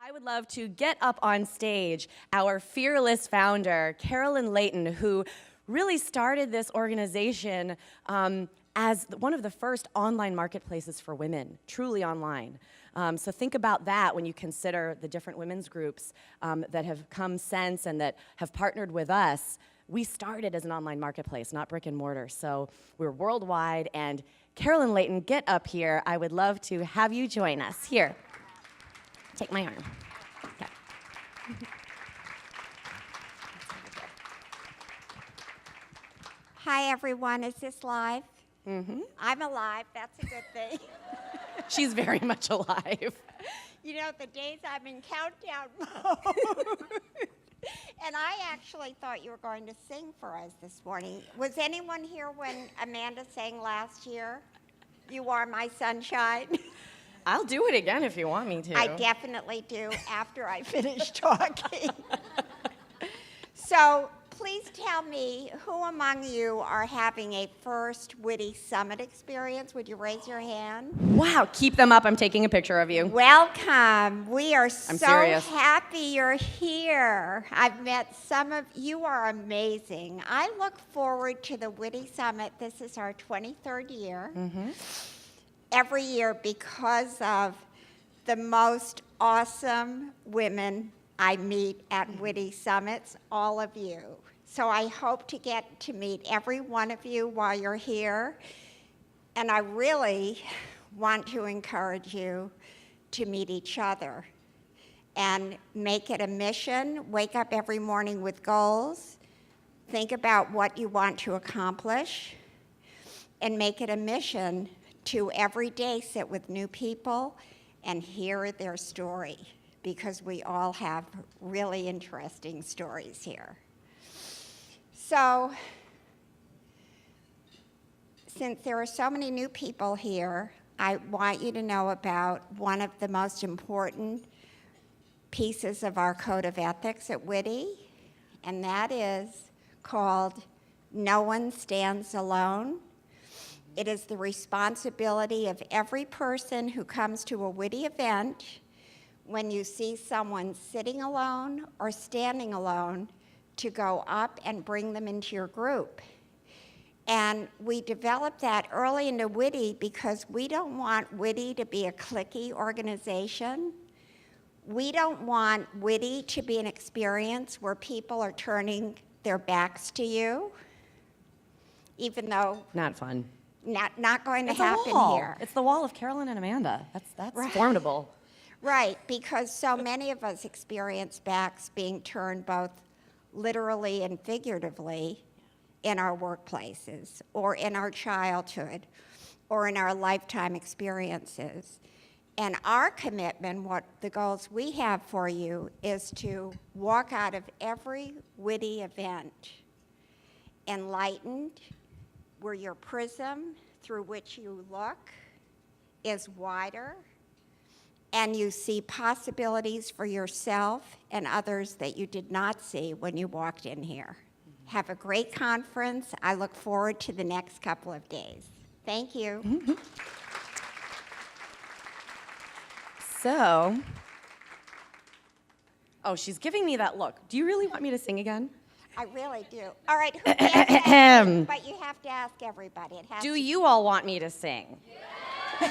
I would love to get up on stage our fearless founder, Carolyn Leighton, who really started this organization as one of the first online marketplaces for women, truly online. So think about that when you consider the different women's groups that have come since and that have partnered with us. We started as an online marketplace, not brick and mortar. So we're worldwide. And Carolyn Leighton, get up here. I would love to have you join us. Here, take my arm. Okay. Hi, everyone. Is this live? Mm-hmm. I'm alive. That's a good thing. She's very much alive. You know, the days I'm in countdown mode. And I actually thought you were going to sing for us this morning. Was anyone here when Amanda sang last year? You Are My Sunshine? I'll do it again if you want me to. I definitely do after I finish talking. So please tell me who among you are having a first WITI Summit experience. Would you raise your hand? Wow, keep them up. I'm taking a picture of you. Welcome. We are so serious. happy you're here. I've met some of you. Are amazing. I look forward to the WITI Summit. This is our 23rd year. Mm-hmm. Every year because of the most awesome women I meet at WITI Summits, all of you. So I hope to get to meet every one of you while you're here. And I really want to encourage you to meet each other and make it a mission. Wake up every morning with goals. Think about what you want to accomplish and make it a mission to every day sit with new people and hear their story, because we all have really interesting stories here. So, since there are so many new people here, I want you to know about one of the most important pieces of our code of ethics at WITI, and that is called No One Stands Alone. It is the responsibility of every person who comes to a WITI event, when you see someone sitting alone or standing alone, to go up and bring them into your group. And we developed that early into WITI because we don't want WITI to be a cliquey organization. We don't want WITI to be an experience where people are turning their backs to you, even though Not fun. not going to It's a happen wall. here. It's the wall of Carolyn and Amanda. That's Right. formidable. Right, because so many of us experience backs being turned both literally and figuratively in our workplaces or in our childhood or in our lifetime experiences. And our commitment, what the goals we have for you, is to walk out of every WITI event enlightened, where your prism through which you look is wider, and you see possibilities for yourself and others that you did not see when you walked in here. Have a great conference. I look forward to the next couple of days. Thank you. Mm-hmm. So, oh, she's giving me that look. Do you really want me to sing again? I really do. All right, who can but you have to ask everybody. It has Do to you all want me to sing? Go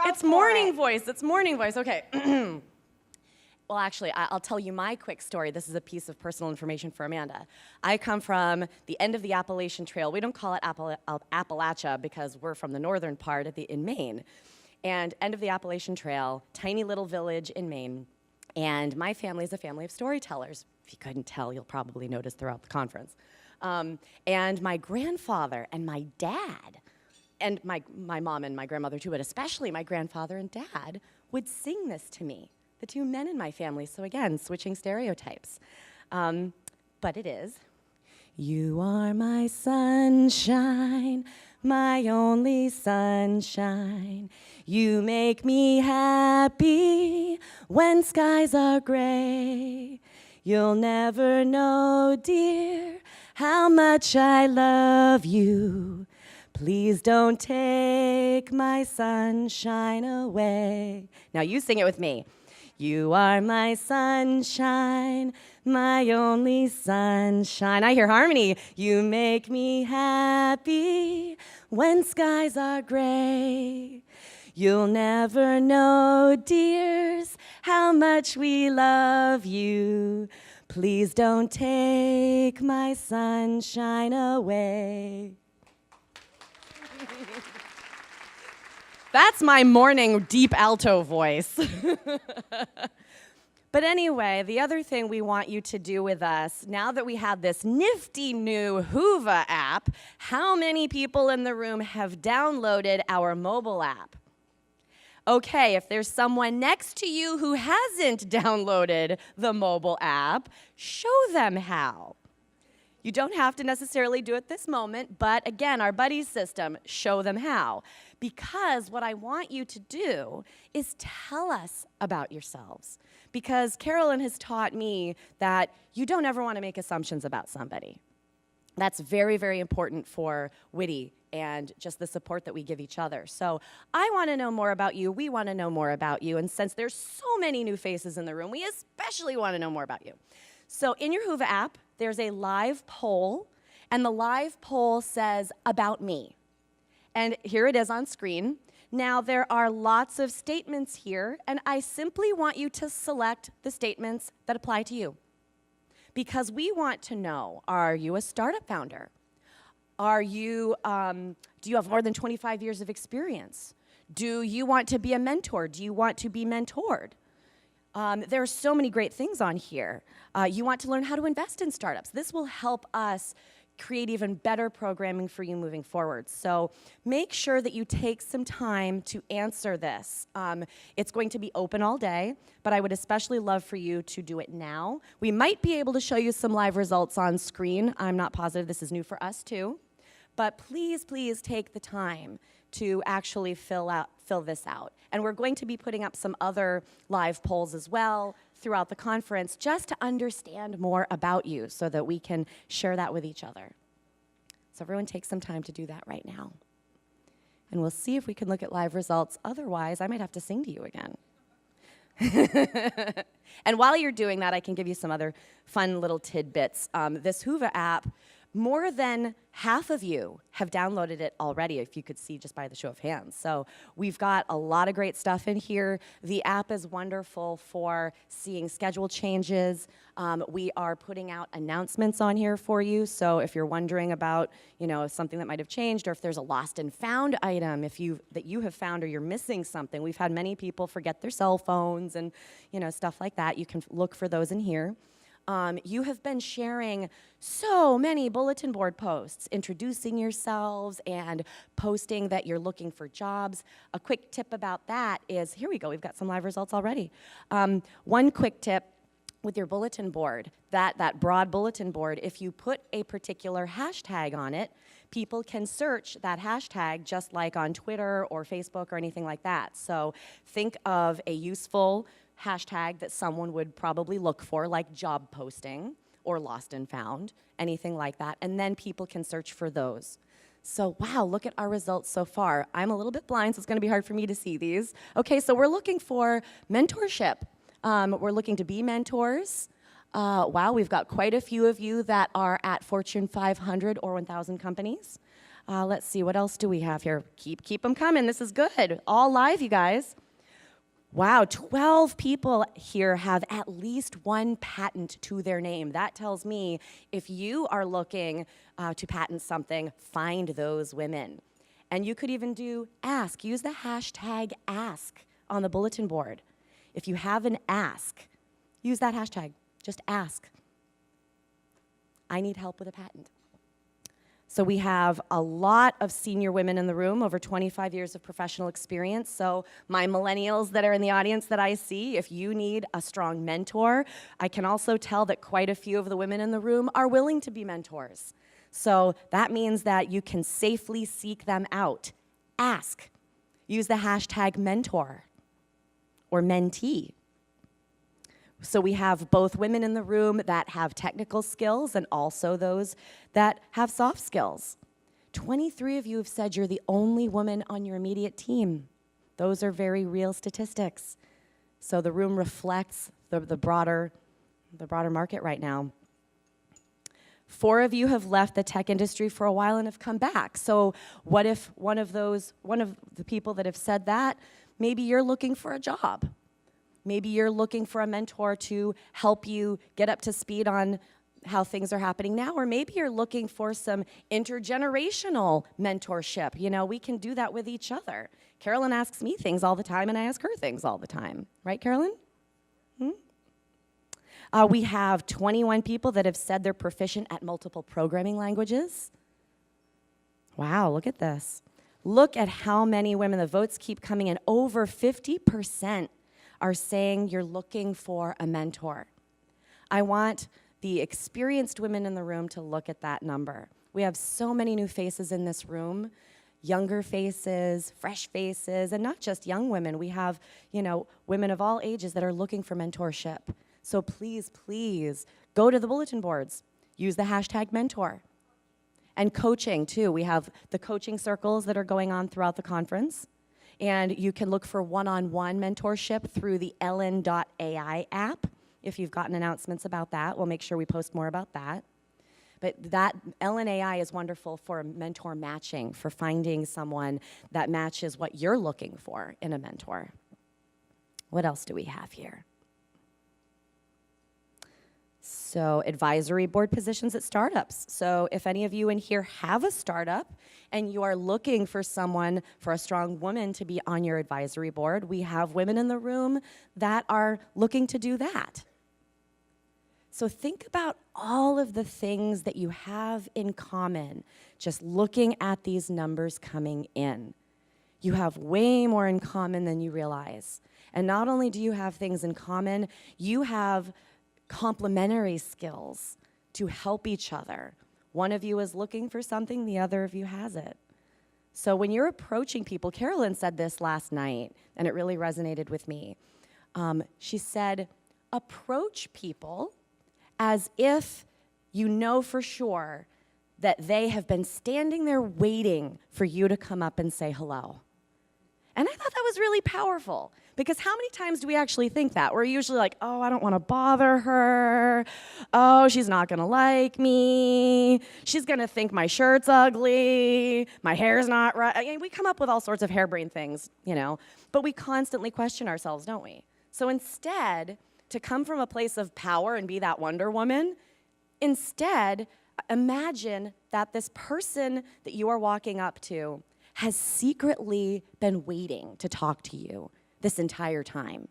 It's for morning it. voice. It's morning voice. Okay. Well, actually, I'll tell you my quick story. This is a piece of personal information for Amanda. I come from the end of the Appalachian Trail. We don't call it Appalachia because we're from the northern part in Maine. And end of the Appalachian Trail, tiny little village in Maine. And my family is a family of storytellers. If you couldn't tell, you'll probably notice throughout the conference. And my grandfather and my dad, and my mom and my grandmother too, but especially my grandfather and dad, would sing this to me, the two men in my family. So again, switching stereotypes. But it is, you are my sunshine, my only sunshine. You make me happy when skies are gray. You'll never know, dear, how much I love you. Please don't take my sunshine away. Now you sing it with me. You are my sunshine, my only sunshine. I hear harmony. You make me happy when skies are gray. You'll never know, dears, how much we love you. Please don't take my sunshine away. That's my morning deep alto voice. But anyway, the other thing we want you to do with us, now that we have this nifty new Hoover app, how many people in the room have downloaded our mobile app? Okay, if there's someone next to you who hasn't downloaded the mobile app, show them how. You don't have to necessarily do it this moment, but again, our buddies system, show them how. Because what I want you to do is tell us about yourselves. Because Carolyn has taught me that you don't ever want to make assumptions about somebody. That's very, very important for WITI and just the support that we give each other. So I want to know more about you. We want to know more about you. And since there's so many new faces in the room, we especially want to know more about you. So in your Hoover app, there's a live poll, and the live poll says, about me. And here it is on screen. Now, there are lots of statements here, and I simply want you to select the statements that apply to you. Because we want to know, are you a startup founder? Do you have more than 25 years of experience? Do you want to be a mentor? Do you want to be mentored? There are so many great things on here. You want to learn how to invest in startups. This will help us create even better programming for you moving forward. So make sure that you take some time to answer this. It's going to be open all day, but I would especially love for you to do it now. We might be able to show you some live results on screen. I'm not positive. This is new for us too. But please, please take the time to actually fill this out. And we're going to be putting up some other live polls as well throughout the conference just to understand more about you so that we can share that with each other. So everyone take some time to do that right now. And we'll see if we can look at live results. Otherwise, I might have to sing to you again. And while you're doing that, I can give you some other fun little tidbits. This Hoover app, more than half of you have downloaded it already, if you could see just by the show of hands. So we've got a lot of great stuff in here. The app is wonderful for seeing schedule changes. We are putting out announcements on here for you. So if you're wondering about, something that might have changed, or if there's a lost and found item that you have found, or you're missing something, we've had many people forget their cell phones and stuff like that. You can look for those in here. You have been sharing so many bulletin board posts, introducing yourselves and posting that you're looking for jobs. A quick tip about that is, here we go, we've got some live results already. One quick tip with your bulletin board, that broad bulletin board, if you put a particular hashtag on it, people can search that hashtag just like on Twitter or Facebook or anything like that. So think of a useful hashtag that someone would probably look for, like job posting or lost and found, anything like that, and then people can search for those. So wow, look at our results so far. I'm a little bit blind, so it's going to be hard for me to see these. Okay, so we're looking for mentorship. We're looking to be mentors. Wow, we've got quite a few of you that are at Fortune 500 or 1,000 companies. Let's see, what else do we have here? Keep them coming. This is good. All live, you guys. Wow, 12 people here have at least one patent to their name. That tells me if you are looking to patent something, find those women. And you could even do ask. Use the hashtag ask on the bulletin board. If you have an ask, use that hashtag. Just ask. I need help with a patent. So we have a lot of senior women in the room, over 25 years of professional experience. So my millennials that are in the audience that I see, if you need a strong mentor, I can also tell that quite a few of the women in the room are willing to be mentors. So that means that you can safely seek them out. Ask. Use the hashtag mentor or mentee. So we have both women in the room that have technical skills and also those that have soft skills. 23 of you have said you're the only woman on your immediate team. Those are very real statistics. So the room reflects the broader market right now. 4 of you have left the tech industry for a while and have come back. So what if one of the people that have said that, maybe you're looking for a job. Maybe you're looking for a mentor to help you get up to speed on how things are happening now, or maybe you're looking for some intergenerational mentorship. You know, we can do that with each other. Carolyn asks me things all the time, and I ask her things all the time. Right, Carolyn? We have 21 people that have said they're proficient at multiple programming languages. Wow, look at this. Look at how many women, the votes keep coming in. Over 50% are saying you're looking for a mentor. I want the experienced women in the room to look at that number. We have so many new faces in this room, younger faces, fresh faces, and not just young women. We have, women of all ages that are looking for mentorship. So please, please, go to the bulletin boards. Use the hashtag mentor. And coaching, too. We have the coaching circles that are going on throughout the conference. And you can look for one-on-one mentorship through the ellen.ai app. If you've gotten announcements about that, we'll make sure we post more about that. But that Ellen AI is wonderful for mentor matching, for finding someone that matches what you're looking for in a mentor. What else do we have here? So advisory board positions at startups. So if any of you in here have a startup and you are looking for someone, for a strong woman to be on your advisory board, we have women in the room that are looking to do that. So think about all of the things that you have in common, just looking at these numbers coming in. You have way more in common than you realize. And not only do you have things in common, you have complementary skills to help each other. One of you is looking for something, the other of you has it. So when you're approaching people, Carolyn said this last night, and it really resonated with me. She said, approach people as if you know for sure that they have been standing there waiting for you to come up and say hello. And I thought that was really powerful, because how many times do we actually think that? We're usually like, oh, I don't want to bother her. Oh, she's not going to like me. She's going to think my shirt's ugly. My hair's not right. I mean, we come up with all sorts of harebrained things, but we constantly question ourselves, don't we? So instead, to come from a place of power and be that Wonder Woman, instead, imagine that this person that you are walking up to has secretly been waiting to talk to you this entire time,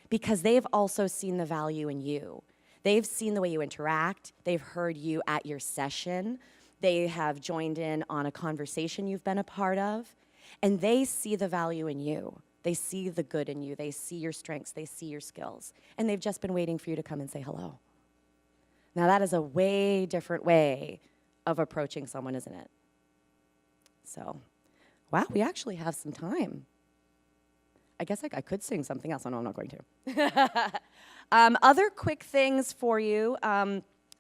because they've also seen the value in you. They've seen the way you interact. They've heard you at your session. They have joined in on a conversation you've been a part of, and they see the value in you. They see the good in you. They see your strengths. They see your skills. And they've just been waiting for you to come and say hello. Now, that is a way different way of approaching someone, isn't it? So, wow, we actually have some time. I guess I could sing something else. Oh, no, I'm not going to. Other quick things for you.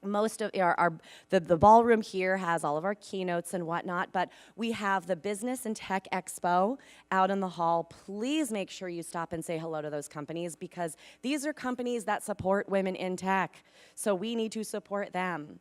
Most of the ballroom here has all of our keynotes and whatnot, but we have the Business and Tech Expo out in the hall. Please make sure you stop and say hello to those companies, because these are companies that support women in tech, so we need to support them.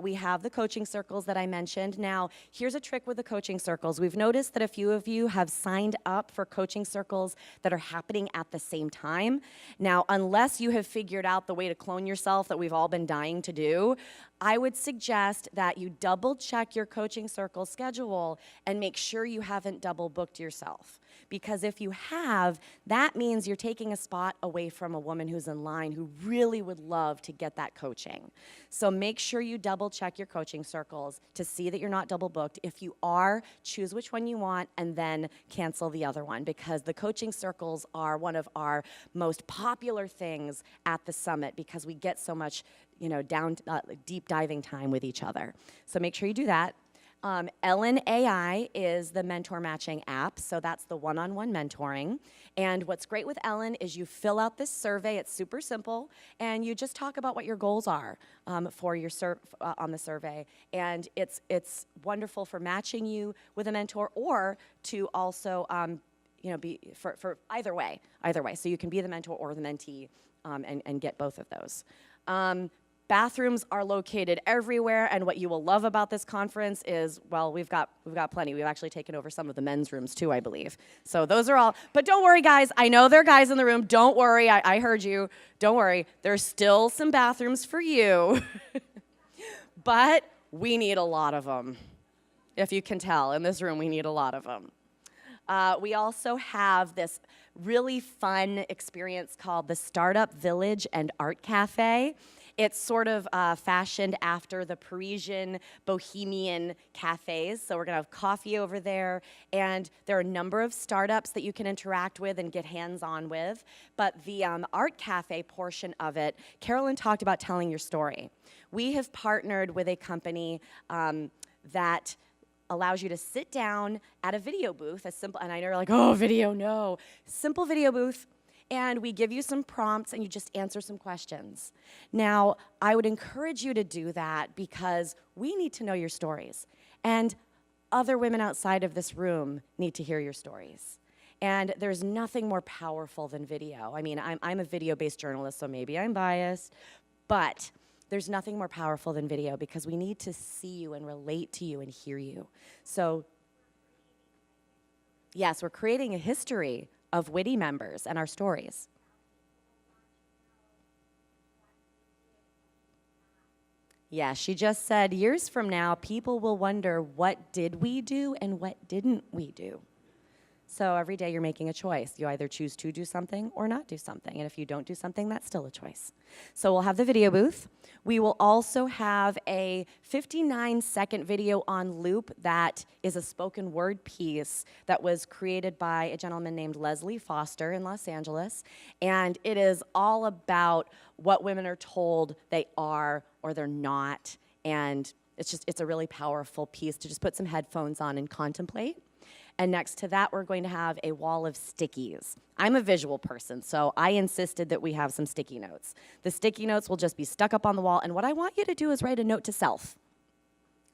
We have the coaching circles that I mentioned. Now, here's a trick with the coaching circles. We've noticed that a few of you have signed up for coaching circles that are happening at the same time. Now, unless you have figured out the way to clone yourself that we've all been dying to do, I would suggest that you double check your coaching circle schedule and make sure you haven't double booked yourself. Because if you have, that means you're taking a spot away from a woman who's in line who really would love to get that coaching. So make sure you double check your coaching circles to see that you're not double booked. If you are, choose which one you want and then cancel the other one, because the coaching circles are one of our most popular things at the summit, because we get so much deep diving time with each other. So make sure you do that. Ellen AI is the mentor matching app, so that's the one-on-one mentoring. And what's great with Ellen is you fill out this survey. It's super simple, and you just talk about what your goals are for your on the survey. And it's wonderful for matching you with a mentor, or to also be for either way. So you can be the mentor or the mentee, and get both of those. Bathrooms are located everywhere, and what you will love about this conference is, well, we've got plenty. We've actually taken over some of the men's rooms too, I believe. So those are all, but don't worry, guys. I know there are guys in the room. Don't worry, I heard you. Don't worry. There's still some bathrooms for you, but we need a lot of them. If you can tell, in this room, we need a lot of them. We also have this really fun experience called the Startup Village and Art Cafe. It's sort of fashioned after the Parisian bohemian cafes. So we're gonna have coffee over there, and there are a number of startups that you can interact with and get hands-on with. But the art cafe portion of it, Carolyn talked about telling your story. We have partnered with a company that allows you to sit down at a video booth, and I know you're like, oh, video, no. Simple video booth. And we give you some prompts, and you just answer some questions. Now, I would encourage you to do that because we need to know your stories. And other women outside of this room need to hear your stories. And there's nothing more powerful than video. I mean, I'm a video-based journalist, so maybe I'm biased, but there's nothing more powerful than video because we need to see you and relate to you and hear you. So, yes, we're creating a history of WITI members and our stories. Yeah, she just said, years from now, people will wonder, what did we do and what didn't we do? So every day you're making a choice. You either choose to do something or not do something. And if you don't do something, that's still a choice. So we'll have the video booth. We will also have a 59-second video on loop that is a spoken word piece that was created by a gentleman named Leslie Foster in Los Angeles. And it is all about what women are told they are or they're not. And it's a really powerful piece to just put some headphones on and contemplate. And next to that, we're going to have a wall of stickies. I'm a visual person, so I insisted that we have some sticky notes. The sticky notes will just be stuck up on the wall, and what I want you to do is write a note to self.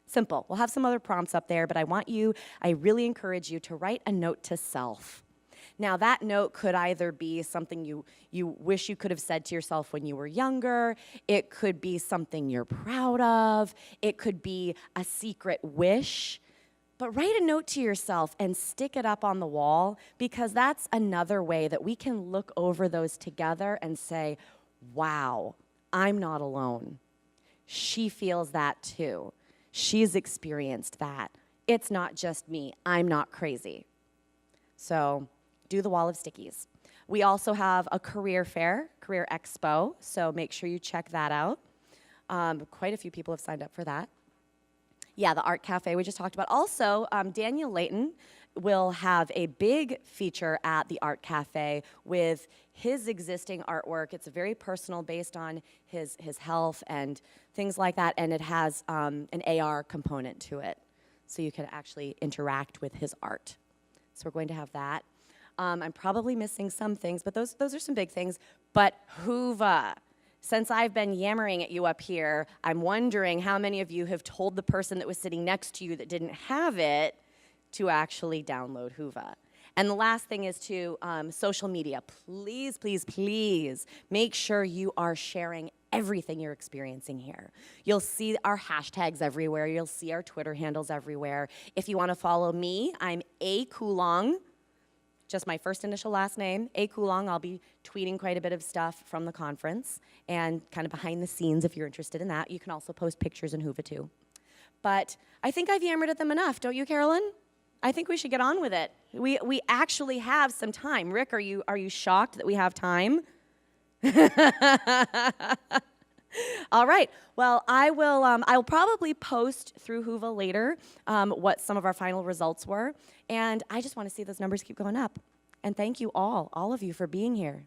Simple. We'll have some other prompts up there, but I really encourage you to write a note to self. Now, that note could either be something you wish you could have said to yourself when you were younger. It could be something you're proud of. It could be a secret wish. But write a note to yourself and stick it up on the wall, because that's another way that we can look over those together and say, wow, I'm not alone. She feels that too. She's experienced that. It's not just me. I'm not crazy. So do the wall of stickies. We also have a career fair, career expo, so make sure you check that out. Quite a few people have signed up for that. Yeah, the art cafe we just talked about. Also, Daniel Leighton will have a big feature at the art cafe with his existing artwork. It's very personal, based on his health and things like that, and it has an AR component to it, so you can actually interact with his art. So we're going to have that. I'm probably missing some things, but those are some big things. But Whova. Since I've been yammering at you up here, I'm wondering how many of you have told the person that was sitting next to you that didn't have it to actually download Whova. And the last thing is to social media. Please, please, please make sure you are sharing everything you're experiencing here. You'll see our hashtags everywhere. You'll see our Twitter handles everywhere. If you want to follow me, I'm A. Coolong. Just my first initial last name, A. Coolong. I'll be tweeting quite a bit of stuff from the conference and kind of behind the scenes if you're interested in that. You can also post pictures in Whova too. But I think I've yammered at them enough, don't you, Carolyn? I think we should get on with it. We actually have some time. Rick, are you shocked that we have time? All right. Well, I'll probably post through Whova later what some of our final results were. And I just want to see those numbers keep going up. And thank you all of you, for being here.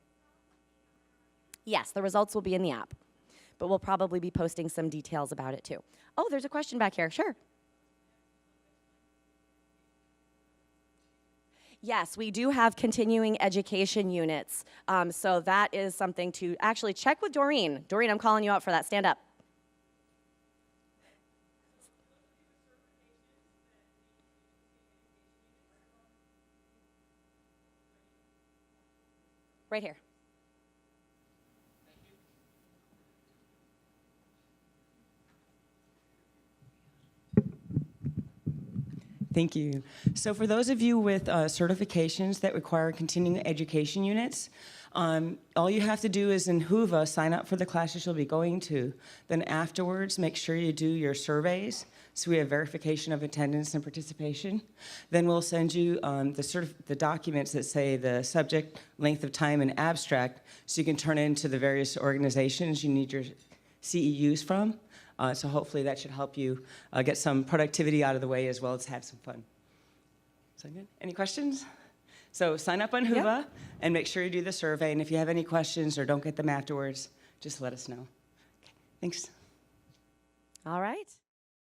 Yes, the results will be in the app. But we'll probably be posting some details about it too. Oh, there's a question back here. Sure. Yes, we do have continuing education units. So that is something to actually check with Doreen. Doreen, I'm calling you out for that. Stand up. Right here. Thank you. So for those of you with certifications that require continuing education units, all you have to do is in Whova sign up for the classes you'll be going to. Then afterwards, make sure you do your surveys so we have verification of attendance and participation. Then we'll send you the documents that say the subject, length of time, and abstract so you can turn into the various organizations you need your CEUs from. So hopefully that should help you get some productivity out of the way as well as have some fun. Sound good? Any questions? So sign up on Whova and make sure you do the survey. And if you have any questions or don't get them afterwards, just let us know. Okay, thanks. All right.